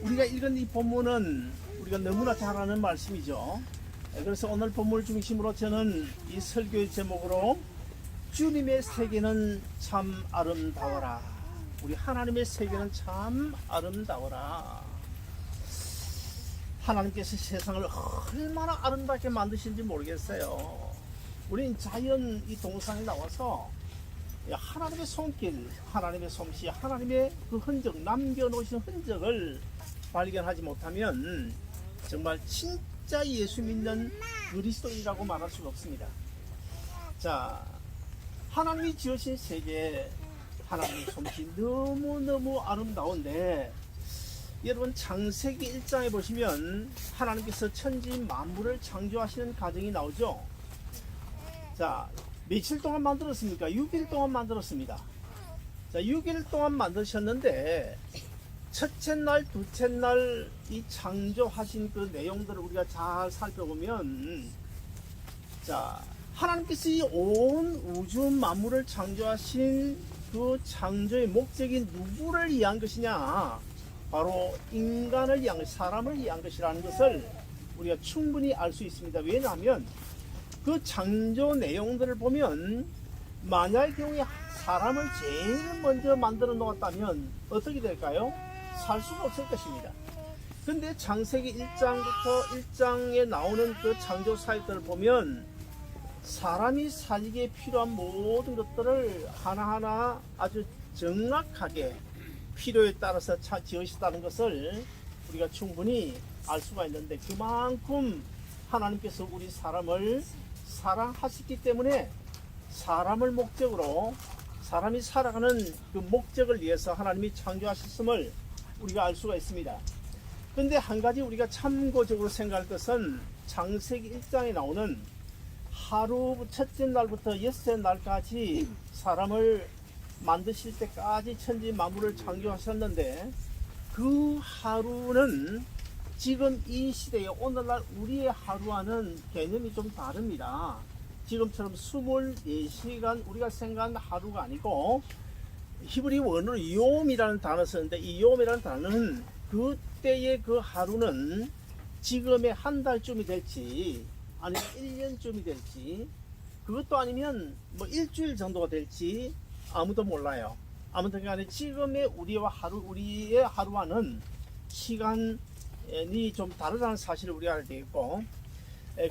우리가 읽은 이 본문은 우리가 너무나 잘 아는 말씀이죠. 그래서 오늘 본문을 중심으로 저는 이 설교의 제목으로 주님의 세계는 참 아름다워라. 우리 하나님의 세계는 참 아름다워라. 하나님께서 세상을 얼마나 아름답게 만드신지 모르겠어요. 우린 자연 이 동산에 나와서 하나님의 손길, 하나님의 솜씨, 하나님의 그 흔적, 남겨놓으신 흔적을 발견하지 못하면 정말 진짜 예수 믿는 그리스도인이라고 말할 수가 없습니다. 자, 하나님이 지으신 세계, 하나님의 솜씨 너무너무 아름다운데, 여러분 창세기 1장에 보시면 하나님께서 천지 만물을 창조하시는 과정이 나오죠. 자, 며칠 동안 만들었습니까? 6일 동안 만들었습니다. 자, 6일 동안 만드셨는데 첫째 날, 둘째 날 이 창조하신 그 내용들을 우리가 잘 살펴보면, 자, 하나님께서 이 온 우주 만물을 창조하신 그 창조의 목적이 누구를 위한 것이냐? 바로 인간을 위한, 사람을 위한 것이라는 것을 우리가 충분히 알 수 있습니다. 왜냐하면 그 창조 내용들을 보면 만약의 경우에 사람을 제일 먼저 만들어 놓았다면 어떻게 될까요? 살 수가 없을 것입니다. 근데 창세기 1장부터 1장에 나오는 그 창조 사역들을 보면 사람이 살기에 필요한 모든 것들을 하나하나 아주 정확하게 필요에 따라서 지으셨다는 것을 우리가 충분히 알 수가 있는데, 그만큼 하나님께서 우리 사람을 사랑하셨기 때문에 사람을 목적으로, 사람이 살아가는 그 목적을 위해서 하나님이 창조하셨음을 우리가 알 수가 있습니다. 그런데 한 가지 우리가 참고적으로 생각할 것은 창세기 1장에 나오는 하루 첫째 날부터 여섯째 날까지 사람을 만드실 때까지 천지 만물을 창조하셨는데, 그 하루는 지금 이 시대에 오늘날 우리의 하루와는 개념이 좀 다릅니다. 지금처럼 24시간 우리가 생각하는 하루가 아니고, 히브리 원어로 요음이라는 단어를 쓰는데, 이 요음이라는 단어는 그때의 그 하루는 지금의 한 달쯤이 될지 아니면 1년쯤이 될지, 그것도 아니면 뭐 일주일 정도가 될지 아무도 몰라요. 아무튼 간에 지금의 우리의 하루와는 시간이 좀 다르다는 사실을 우리가 알게 되겠고,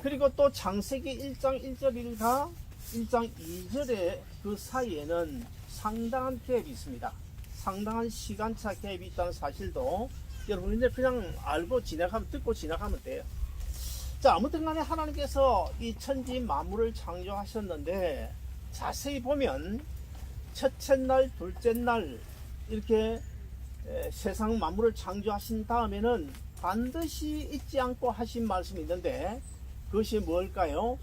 그리고 또 창세기 1장 1절과 1장 2절의 그 사이에는 상당한 갭이 있습니다. 상당한 시간차 갭이 있다는 사실도 여러분 이제 그냥 알고 지나가면, 듣고 지나가면 돼요. 자, 아무튼 간에 하나님께서 이 천지 만물을 창조하셨는데, 자세히 보면 첫째 날, 둘째 날 이렇게 세상 만물을 창조하신 다음에는 반드시 잊지 않고 하신 말씀이 있는데, 그것이 뭘까요?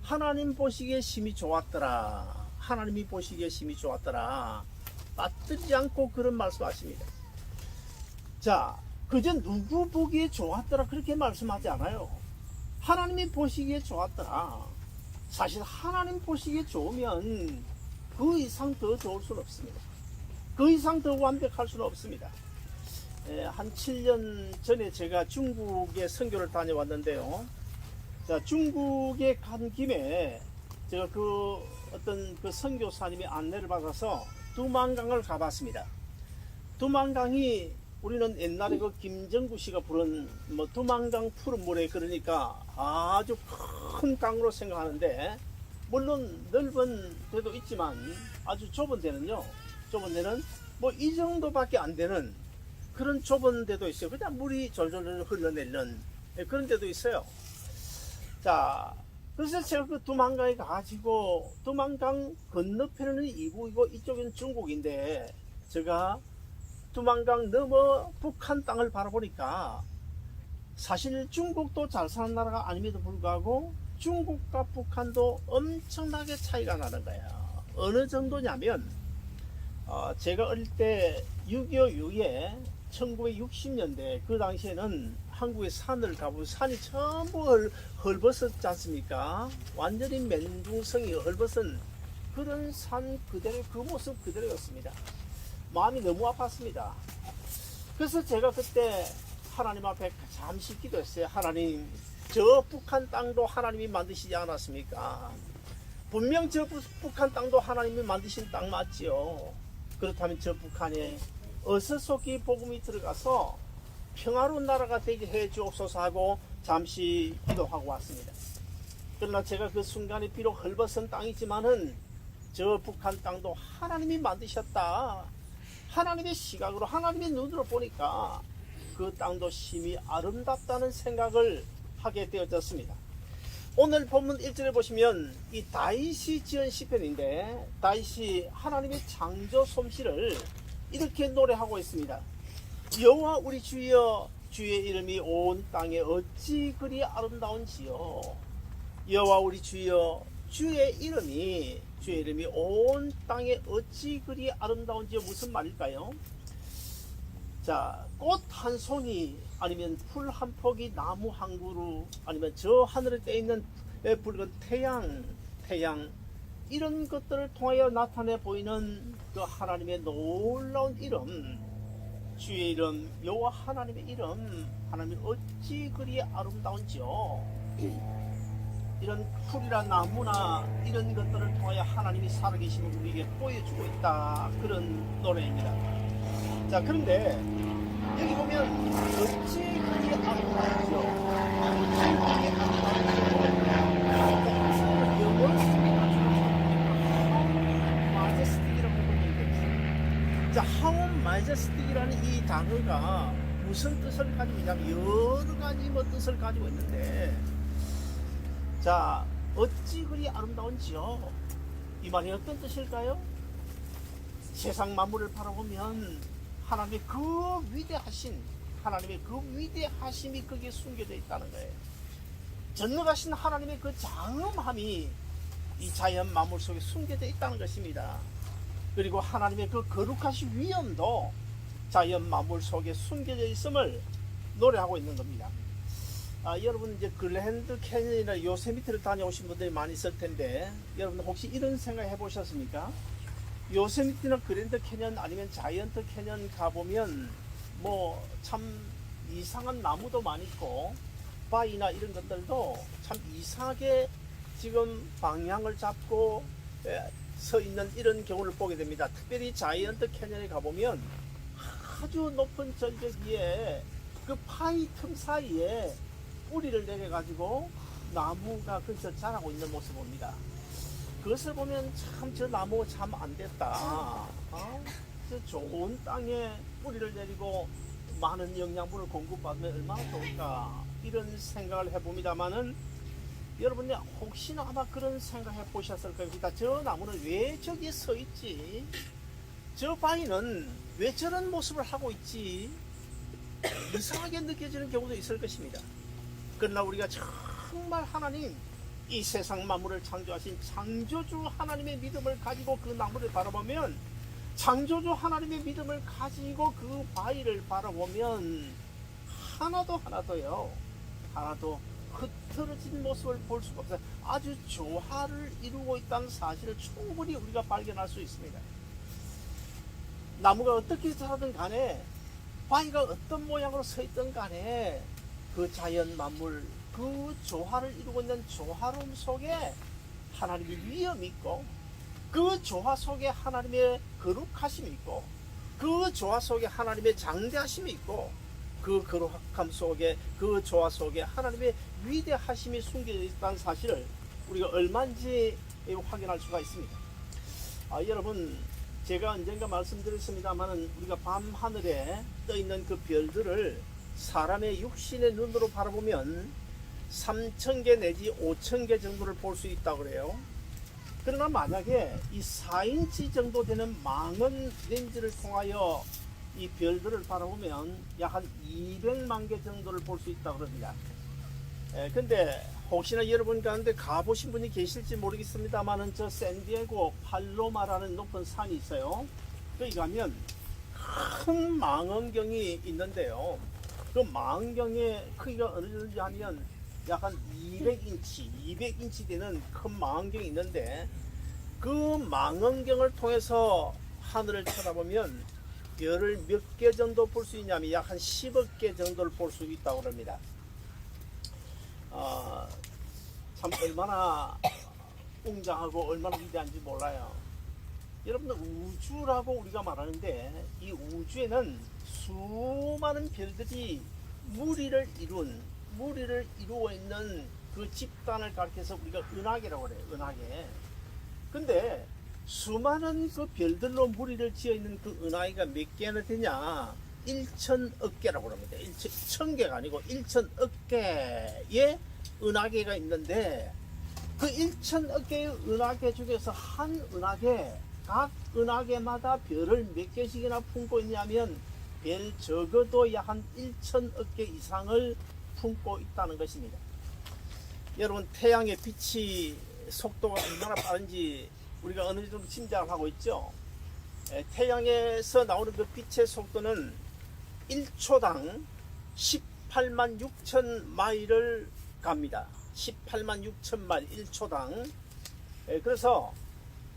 하나님 보시기에 심히 좋았더라. 하나님이 보시기에 심히 좋았더라. 빠뜨리지 않고 그런 말씀하십니다. 자, 그저 누구 보기에 좋았더라 그렇게 말씀하지 않아요. 하나님이 보시기에 좋았더라. 사실 하나님 보시기에 좋으면 그 이상 더 좋을 수는 없습니다. 그 이상 더 완벽할 수는 없습니다. 한 7년 전에 제가 중국에 선교를 다녀왔는데요. 자, 중국에 간 김에 제가 어떤 선교사님의 안내를 받아서 두만강을 가봤습니다. 두만강이 우리는 옛날에 그 김정구 씨가 부른 뭐 두만강 푸른 모래, 그러니까 아주 큰 강으로 생각하는데, 물론 넓은 데도 있지만 아주 좁은 데는요, 좁은 데는 뭐 이 정도밖에 안 되는 그런 좁은 데도 있어요. 그냥 물이 졸졸 흘러내리는 그런 데도 있어요. 자, 그래서 제가 그 두만강에 가가지고, 두만강 건너편에는 이북이고 이쪽에는 중국인데, 제가 두만강 넘어 북한 땅을 바라보니까 사실 중국도 잘 사는 나라가 아님에도 불구하고 중국과 북한도 엄청나게 차이가 나는 거예요. 어느 정도냐면, 제가 어릴 때 6.25 이후에 1960년대 그 당시에는 한국의 산을 가보면 산이 전부 헐벗었지 않습니까? 완전히 맨둥성이 헐벗은 그런 산 그대로, 그 모습 그대로였습니다. 마음이 너무 아팠습니다. 그래서 제가 그때 하나님 앞에 잠시 기도했어요. 하나님, 저 북한 땅도 하나님이 만드시지 않았습니까? 분명 저 북한 땅도 하나님이 만드신 땅 맞지요. 그렇다면 저 북한에 어서속히 복음이 들어가서 평화로운 나라가 되게 해 주옵소서 하고 잠시 기도하고 왔습니다. 그러나 제가 그 순간에 비록 헐벗은 땅이지만은 저 북한 땅도 하나님이 만드셨다. 하나님의 시각으로, 하나님의 눈으로 보니까 그 땅도 심히 아름답다는 생각을 하게 되어졌습니다. 오늘 본문 1절에 보시면 이 다윗이 지은 시편인데, 다윗이 하나님의 창조 솜씨를 이렇게 노래하고 있습니다. 여호와 우리 주여, 주의 이름이 온 땅에 어찌 그리 아름다운지요. 여호와 우리 주여, 주의 이름이 온 땅에 어찌 그리 아름다운지요. 무슨 말일까요? 자, 꽃 한 송이, 아니면 풀 한 폭이, 나무 한 그루, 아니면 저 하늘에 떠 있는 붉은 태양, 이런 것들을 통하여 나타내 보이는 그 하나님의 놀라운 이름, 주의 이름, 여호와 하나님의 이름, 하나님이 어찌 그리 아름다운지요. 이런 풀이나 나무나 이런 것들을 통하여 하나님이 살아계심을 우리에게 보여주고 있다. 그런 노래입니다. 자, 그런데 여기 보면 어찌 그리 아름다운지요. 어찌 그리 아름다운지요. 영어 마제스틱이라고 보면 되겠어요. 자, How Majestic이라는 이 단어가 무슨 뜻을 가지고 있냐면 여러 가지 뜻을 가지고 있는데, 자, 어찌 그리 아름다운지요. 이 말이 어떤 뜻일까요? 세상 만물을 바라보면 하나님의 그 위대하신, 하나님의 그 위대하심이 거기에 숨겨져 있다는 거예요. 전능하신 하나님의 그 장엄함이 이 자연 만물 속에 숨겨져 있다는 것입니다. 그리고 하나님의 그 거룩하신 위엄도 자연 만물 속에 숨겨져 있음을 노래하고 있는 겁니다. 여러분 이제 글랜드 캐년이나 요세미티를 다녀오신 분들이 많이 있을 텐데, 여러분 혹시 이런 생각 해보셨습니까? 요세미티나 글랜드 캐년 아니면 자이언트 캐년 가보면 뭐 참 이상한 나무도 많이 있고 바위나 이런 것들도 참 이상하게 지금 방향을 잡고 서 있는 이런 경우를 보게 됩니다. 특별히 자이언트 캐년에 가보면 아주 높은 절벽 위에 그 바위 틈 사이에 뿌리를 내려가지고 나무가 근처 자라고 있는 모습을 봅니다. 그것을 보면 참 저 나무 참 안됐다. 저 좋은 땅에 뿌리를 내리고 많은 영양분을 공급받으면 얼마나 좋을까, 이런 생각을 해봅니다만은, 여러분이 혹시나 아마 그런 생각 해보셨을 겁니다. 저 나무는 왜 저기 서 있지? 저 바위는 왜 저런 모습을 하고 있지? 이상하게 느껴지는 경우도 있을 것입니다. 그러나 우리가 정말 하나님, 이 세상 만물을 창조하신 창조주 하나님의 믿음을 가지고 그 나무를 바라보면, 창조주 하나님의 믿음을 가지고 그 바위를 바라보면 하나도 흐트러진 모습을 볼 수가 없어요. 아주 조화를 이루고 있다는 사실을 충분히 우리가 발견할 수 있습니다. 나무가 어떻게 자라든 간에, 바위가 어떤 모양으로 서 있든 간에, 그 자연 만물, 그 조화를 이루고 있는 조화로움 속에 하나님의 위엄이 있고, 그 조화 속에 하나님의 거룩하심이 있고, 그 조화 속에 하나님의 장대하심이 있고, 그 거룩함 속에, 그 조화 속에 하나님의 위대하심이 숨겨져 있다는 사실을 우리가 얼마인지 확인할 수가 있습니다. 여러분, 제가 언젠가 말씀드렸습니다만, 우리가 밤하늘에 떠있는 그 별들을 사람의 육신의 눈으로 바라보면 3,000개 내지 5,000개 정도를 볼 수 있다고 그래요. 그러나 만약에 이 4인치 정도 되는 망원 렌즈를 통하여 이 별들을 바라보면 약 한 200만 개 정도를 볼 수 있다고 합니다. 근데 혹시나 여러분 가운데 가보신 분이 계실지 모르겠습니다만은, 저 샌디에고 팔로마라는 높은 산이 있어요. 거기 가면 큰 망원경이 있는데요. 그 망원경의 크기가 어느 정도인지 하면 약 한 200인치 되는 큰 망원경이 있는데, 그 망원경을 통해서 하늘을 쳐다보면 별을 몇 개 정도 볼 수 있냐면 약 한 10억 개 정도를 볼 수 있다고 합니다. 참 얼마나 웅장하고 얼마나 위대한지 몰라요. 여러분들, 우주라고 우리가 말하는데 이 우주에는 수많은 별들이 무리를 이루어 있는 그 집단을 가리켜서 우리가 은하계라고 그래요. 은하계. 근데 수많은 그 별들로 무리를 지어 있는 그 은하계가 몇 개나 되냐? 1천억 개라고 합니다. 1000개가 아니고 1천억 개의 은하계가 있는데, 그 1천억 개의 은하계 중에서 한 은하계, 각 은하계마다 별을 몇 개씩이나 품고 있냐면 별 적어도 약 한 1천억 개 이상을 품고 있다는 것입니다. 여러분, 태양의 빛이 속도가 얼마나 빠른지 우리가 어느 정도 짐작을 하고 있죠. 태양에서 나오는 그 빛의 속도는 1초당 18만 6천 마일을 갑니다. 18만 6천 마일 1초당. 그래서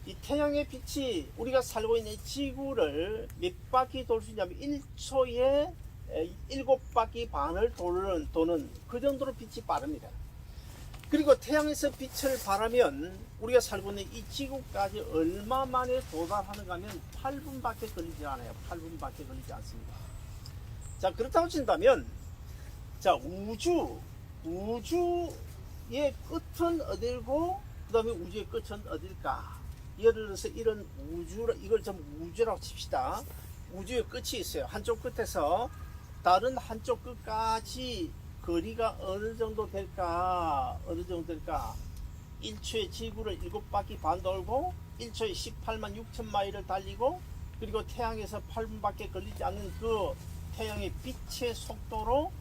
이 태양의 빛이 우리가 살고 있는 지구를 몇 바퀴 돌 수 있냐면 1초에 7바퀴 반을 도는 그 정도로 빛이 빠릅니다. 그리고 태양에서 빛을 발하면 우리가 살고 있는 이 지구까지 얼마 만에 도달하는가 하면 8분밖에 걸리지 않아요. 8분밖에 걸리지 않습니다. 자, 그렇다고 친다면, 자, 우주의 끝은 어딜고 그 다음에 우주의 끝은 어딜까? 예를 들어서 이런 이걸 좀 우주라고 칩시다. 우주의 끝이 있어요. 한쪽 끝에서 다른 한쪽 끝까지 거리가 어느 정도 될까? 1초에 지구를 7바퀴 반 돌고 1초에 18만 6천 마일을 달리고, 그리고 태양에서 8분밖에 걸리지 않는 그 태양의 빛의 속도로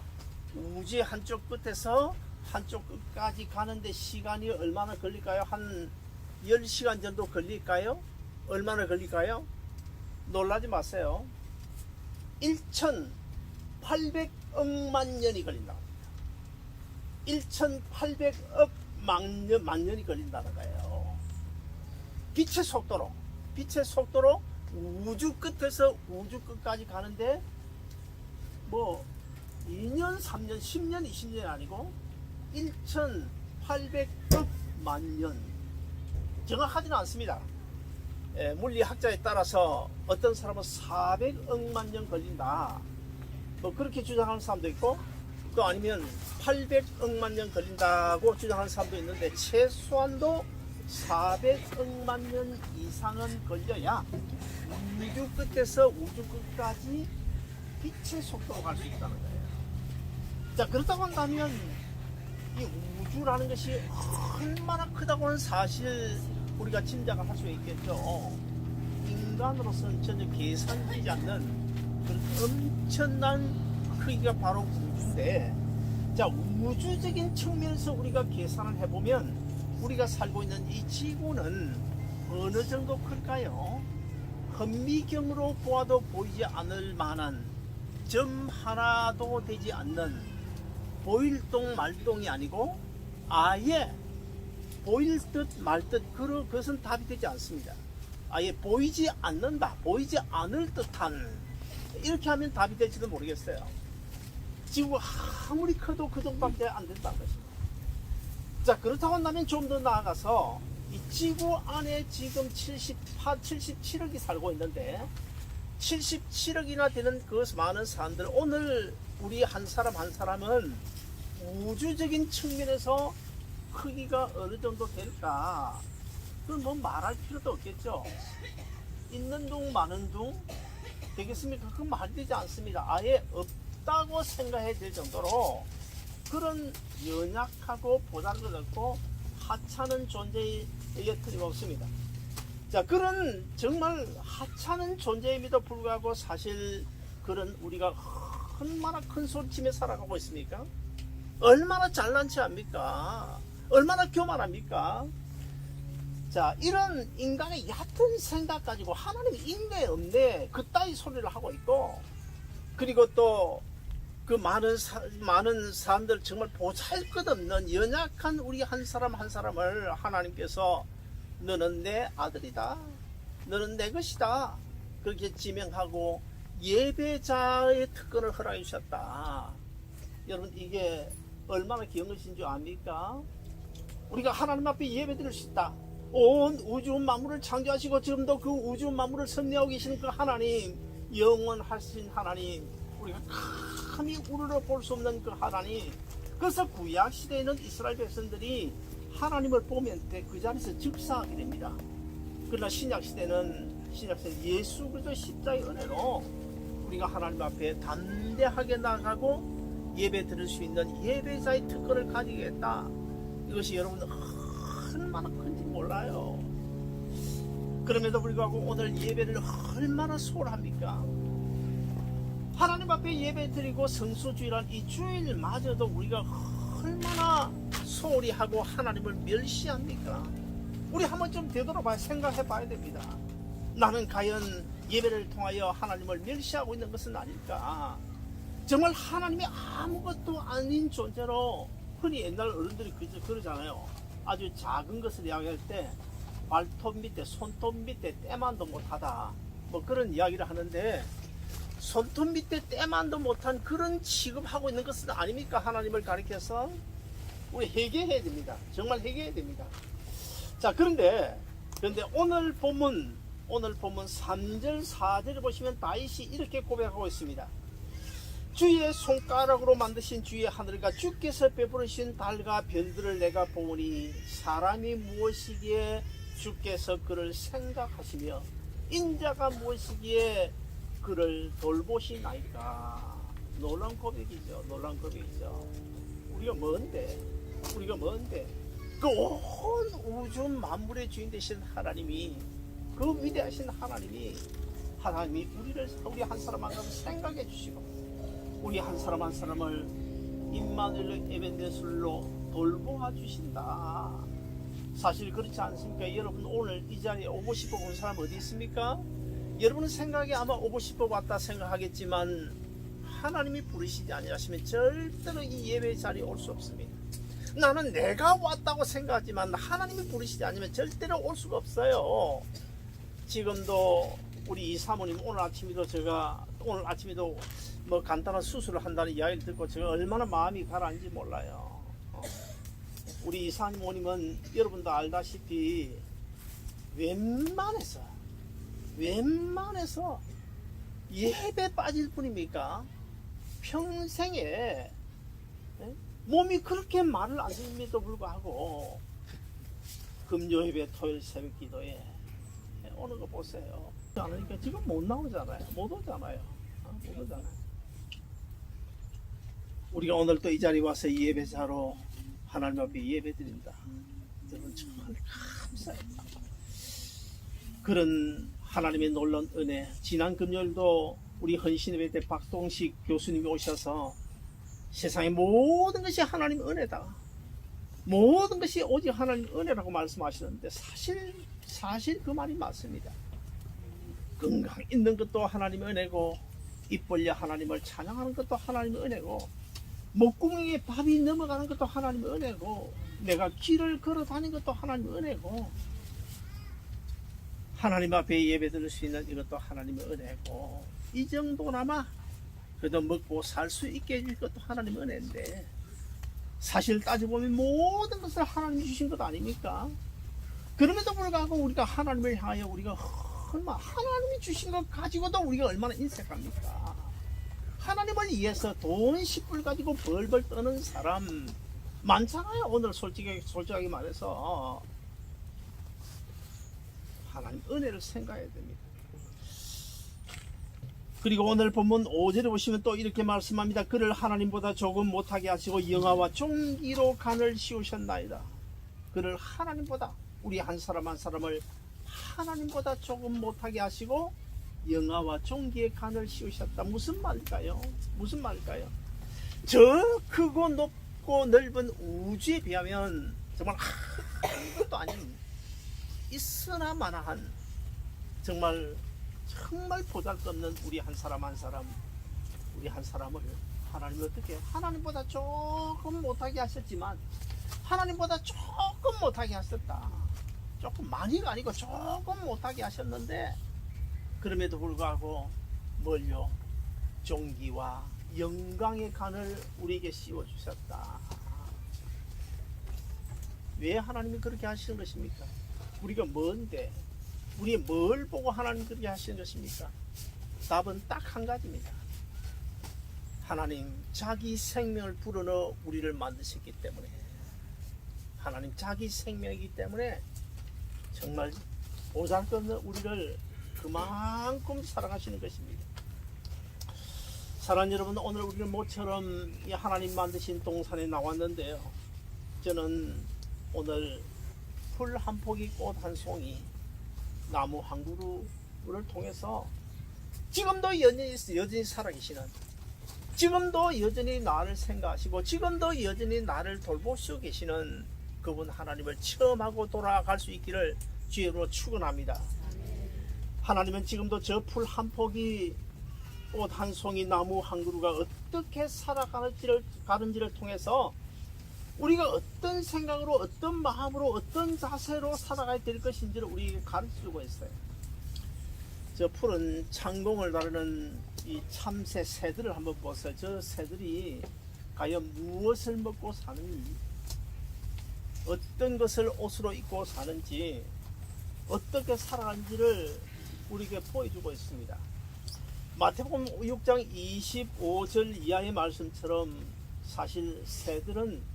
우주의 한쪽 끝에서 한쪽 끝까지 가는데 시간이 얼마나 걸릴까요? 한 10시간 정도 걸릴까요? 얼마나 걸릴까요? 놀라지 마세요. 1,800억만 년이 걸린다고 합니다. 1,800억 만 년이 걸린다는 거예요. 빛의 속도로 우주 끝에서 우주 끝까지 가는데 뭐 2년, 3년, 10년, 20년이 아니고 1,800억 만 년. 정확하지는 않습니다. 물리학자에 따라서 어떤 사람은 400억만 년 걸린다, 뭐 그렇게 주장하는 사람도 있고, 또 아니면 800억만 년 걸린다고 주장하는 사람도 있는데, 최소한도 400억만 년 이상은 걸려야 우주 끝에서 우주 끝까지 빛의 속도로 갈 수 있다는 거예요. 자, 그렇다고 한다면 이 우주라는 것이 얼마나 크다고는 사실 우리가 짐작을 할 수 있겠죠. 인간으로서는 전혀 계산되지 않는 그런 엄청난 크기가 바로 우주인데, 자, 우주적인 측면에서 우리가 계산을 해보면 우리가 살고 있는 이 지구는 어느 정도 클까요? 현미경으로 보아도 보이지 않을 만한, 점 하나도 되지 않는, 보일 동 말동이 아니고 아예 보일 듯 말 듯, 그것은 답이 되지 않습니다. 아예 보이지 않는다, 보이지 않을 듯한, 이렇게 하면 답이 될지도 모르겠어요. 지구가 아무리 커도 그 정도밖에 안 된다는 것입니다. 자, 그렇다고 한다면 좀 더 나아가서 이 지구 안에 지금 77억이 살고 있는데, 77억이나 되는 그 많은 사람들, 오늘 우리 한 사람 한 사람은 우주적인 측면에서 크기가 어느 정도 될까? 그건 뭐 말할 필요도 없겠죠. 있는 둥 마는 둥 되겠습니까? 그건 말이 되지 않습니다. 아예 없다고 생각해야 될 정도로 그런 연약하고 보잘것없고 하찮은 존재에 틀림없습니다. 자, 그런 정말 하찮은 존재임에도 불구하고 사실 그런 우리가 얼마나 큰 소리치며 살아가고 있습니까? 얼마나 잘난 체 합니까? 얼마나 교만합니까? 자, 이런 인간의 얕은 생각 가지고 하나님 있네 없네 그따위 소리를 하고 있고, 그리고 또 그 많은 사람들, 정말 보잘것없는 연약한 우리 한 사람 한 사람을 하나님께서 너는 내 아들이다, 너는 내 것이다, 그렇게 지명하고 예배자의 특권을 허락해 주셨다. 여러분 이게 얼마나 귀한 것인 줄 압니까? 우리가 하나님 앞에 예배 드릴 수 있다. 온 우주 만물을 창조하시고 지금도 그 우주 만물을 섭리하고 계시는 그 하나님, 영원하신 하나님, 우리가 감히 우러러 볼 수 없는 그 하나님. 그래서 구약 시대에는 이스라엘 백성들이 하나님을 보면 그 자리에서 즉사하게 됩니다. 그러나 신약 시대는 예수 그리스도 십자가의 은혜로 우리가 하나님 앞에 담대하게 나가고 예배 드릴 수 있는 예배자의 특권을 가지겠다. 이것이 여러분 얼마나 큰지 몰라요. 그럼에도 불구하고 오늘 예배를 얼마나 소홀합니까? 하나님 앞에 예배 드리고 성수주일한 이 주일마저도 우리가 얼마나 소홀히 하고 하나님을 멸시합니까? 우리 한번 좀 되돌아봐야 생각해 봐야 됩니다. 나는 과연 예배를 통하여 하나님을 멸시하고 있는 것은 아닐까? 정말 하나님이 아무것도 아닌 존재로, 흔히 옛날 어른들이 그러잖아요. 아주 작은 것을 이야기할 때 발톱 밑에, 손톱 밑에 때만도 못하다, 뭐 그런 이야기를 하는데, 손톱 밑에 때만도 못한 그런 취급하고 있는 것은 아닙니까? 하나님을 가리켜서 우리 회개해야 됩니다. 정말 회개해야 됩니다. 자, 그런데 오늘 본문 3절 4절을 보시면 다윗이 이렇게 고백하고 있습니다. 주의 손가락으로 만드신 주의 하늘과 주께서 베푸르신 달과 별들을 내가 보니 사람이 무엇이기에 주께서 그를 생각하시며 인자가 무엇이기에 그를 돌보시나이까. 놀라운 고백이죠. 놀라운 고백이죠. 우리가 뭔데 그 온 우주 만물의 주인 되신 하나님이, 그 위대하신 하나님이 우리 한 사람 한 사람 생각해 주시고 우리 한 사람 한 사람을 임마누엘 에벤데술로 돌보아 주신다. 사실 그렇지 않습니까? 여러분 오늘 이 자리에 오고 싶어 온 사람 어디 있습니까? 여러분 생각에 아마 오고 싶어 왔다 생각하겠지만 하나님이 부르시지 아니하시면 절대로 이 예배 자리에 올 수 없습니다. 나는 내가 왔다고 생각하지만 하나님이 부르시지 않으면 절대로 올 수가 없어요. 지금도 우리 이 사모님 오늘 아침에도 뭐 간단한 수술을 한다는 이야기를 듣고 제가 얼마나 마음이 가라앉는지 몰라요. 우리 이 사모님은 여러분도 알다시피 웬만해서 예배 빠질 뿐입니까? 평생에 몸이 그렇게 말을 안 듣는데도 불구하고 금요예배, 토요일 새벽 기도에 오는 거 보세요. 그러니까 지금 못 나오잖아요. 못 오잖아요. 우리가 오늘 또 이 자리에 와서 예배자로 하나님 앞에 예배 드린다. 여러분 정말 감사합니다. 그런 하나님의 놀라운 은혜. 지난 금요일도 우리 헌신예배 때 박동식 교수님이 오셔서 세상의 모든 것이 하나님의 은혜다, 모든 것이 오직 하나님의 은혜라고 말씀하시는데 사실 그 말이 맞습니다. 건강 있는 것도 하나님의 은혜고, 입 벌려 하나님을 찬양하는 것도 하나님의 은혜고, 목구멍에 밥이 넘어가는 것도 하나님의 은혜고, 내가 길을 걸어 다니는 것도 하나님의 은혜고, 하나님 앞에 예배 드릴 수 있는 이것도 하나님의 은혜고, 이 정도나마 그래도 먹고 살 수 있게 해줄 것도 하나님의 은혜인데, 사실 따져보면 모든 것을 하나님이 주신 것 아닙니까? 그럼에도 불구하고 우리가 하나님을 향하여 우리가 얼마 하나님이 주신 것 가지고도 우리가 얼마나 인색합니까? 하나님을 위해서 돈 10불 가지고 벌벌 떠는 사람 많잖아요. 오늘 솔직하게 말해서 하나님 은혜를 생각해야 됩니다. 그리고 오늘 본문 5절에 보시면 또 이렇게 말씀합니다. 그를 하나님보다 조금 못하게 하시고 영화와 종기로 간을 씌우셨나이다. 그를 하나님보다, 우리 한 사람 한 사람을 하나님보다 조금 못하게 하시고 영화와 종기의 간을 씌우셨다. 무슨 말일까요? 저 크고 높고 넓은 우주에 비하면 정말 아무것도 아닌 있으나 마나한 정말 보잘것없는 우리 한 사람 한 사람을 하나님이 어떻게, 하나님보다 조금 못하게 하셨지만 하나님보다 조금 못하게 하셨다. 조금 많이가 아니고 조금 못하게 하셨는데, 그럼에도 불구하고 뭘요? 존귀와 영광의 간을 우리에게 씌워주셨다. 왜 하나님이 그렇게 하시는 것입니까? 우리가 뭔데? 우리 뭘 보고 하나님 그렇게 하시는 것입니까? 답은 딱 한 가지입니다. 하나님 자기 생명을 불어넣어 우리를 만드셨기 때문에, 하나님 자기 생명이기 때문에 정말 보잘것없는 우리를 그만큼 사랑하시는 것입니다. 사랑하는 여러분, 오늘 우리는 모처럼 이 하나님 만드신 동산에 나왔는데요, 저는 오늘 풀 한 포기, 꽃 한 송이, 나무 한 그루를 통해서 지금도 여전히 살아계시는, 지금도 여전히 나를 생각하시고 지금도 여전히 나를 돌보시고 계시는 그분 하나님을 체험하고 돌아갈 수 있기를 주의로 축원합니다. 하나님은 지금도 저 풀 한 포기, 꽃 한 송이, 나무 한 그루가 어떻게 살아가는지를 통해서 우리가 어떤 생각으로, 어떤 마음으로, 어떤 자세로 살아가야 될 것인지를 우리에게 가르치고 있어요. 저 풀은 창공을 다루는 이 참새 새들을 한번 보세요. 저 새들이 과연 무엇을 먹고 사는지, 어떤 것을 옷으로 입고 사는지, 어떻게 살아가는지를 우리에게 보여주고 있습니다. 마태복음 6장 25절 이하의 말씀처럼 사실 새들은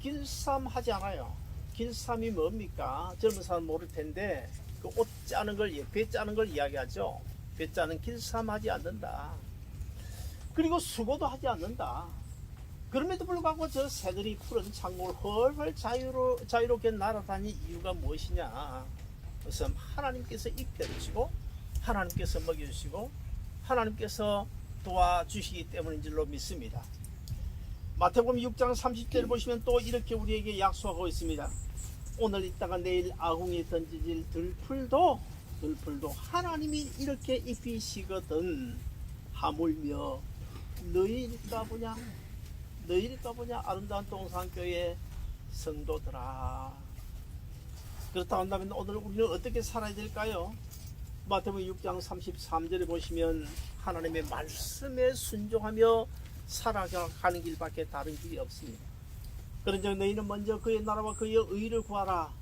길쌈하지 않아요. 길쌈이 뭡니까? 젊은 사람 모를 텐데 그 옷 짜는 걸, 배 짜는 걸 이야기하죠. 배 짜는 길쌈하지 않는다. 그리고 수고도 하지 않는다. 그럼에도 불구하고 저 새들이 푸른 창공을 훨훨 자유롭게 날아다니는 이유가 무엇이냐? 그것은 하나님께서 입혀주시고, 하나님께서 먹여주시고, 하나님께서 도와주시기 때문인 줄로 믿습니다. 마태복음 6장 30절을 보시면 또 이렇게 우리에게 약속하고 있습니다. 오늘 있다가 내일 아궁이에 던져질 들풀도 하나님이 이렇게 입히시거든. 하물며 너희일까 보냐 아름다운 동산교회 성도들아. 그렇다 한다면 오늘 우리는 어떻게 살아야 될까요? 마태복음 6장 33절에 보시면 하나님의 말씀에 순종하며 살아가는 길밖에 다른 길이 없습니다. 그런즉 너희는 먼저 그의 나라와 그의 의를 구하라.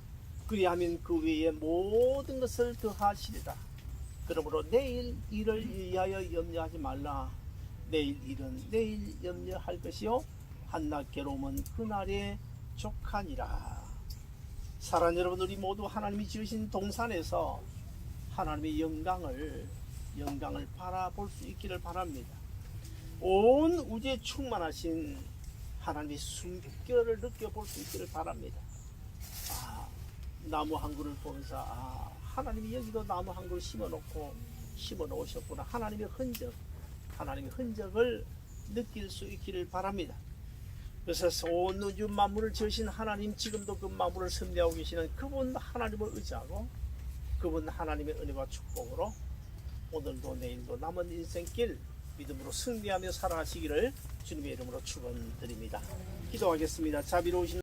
그리하면 그 외에 모든 것을 더하시리라. 그러므로 내일 일을 위하여 염려하지 말라. 내일 일은 내일 염려할 것이요 한낱 괴로움은 그날에 족하니라. 사랑하는 여러분, 우리 모두 하나님이 지으신 동산에서 하나님의 영광을 바라볼 수 있기를 바랍니다. 온 우주에 충만하신 하나님의 숨결을 느껴볼 수 있기를 바랍니다. 나무 한 그루를 보면서 하나님이 여기도 나무 한 그루 심어 놓으셨구나. 하나님의 흔적을 느낄 수 있기를 바랍니다. 그래서 온 우주 만물을 지으신 하나님, 지금도 그 만물을 섭리하고 계시는 그분 하나님을 의지하고 그분 하나님의 은혜와 축복으로 오늘도 내일도 남은 인생길 믿음으로 승리하며 살아가시기를 주님의 이름으로 축원드립니다. 기도하겠습니다. 자비로우신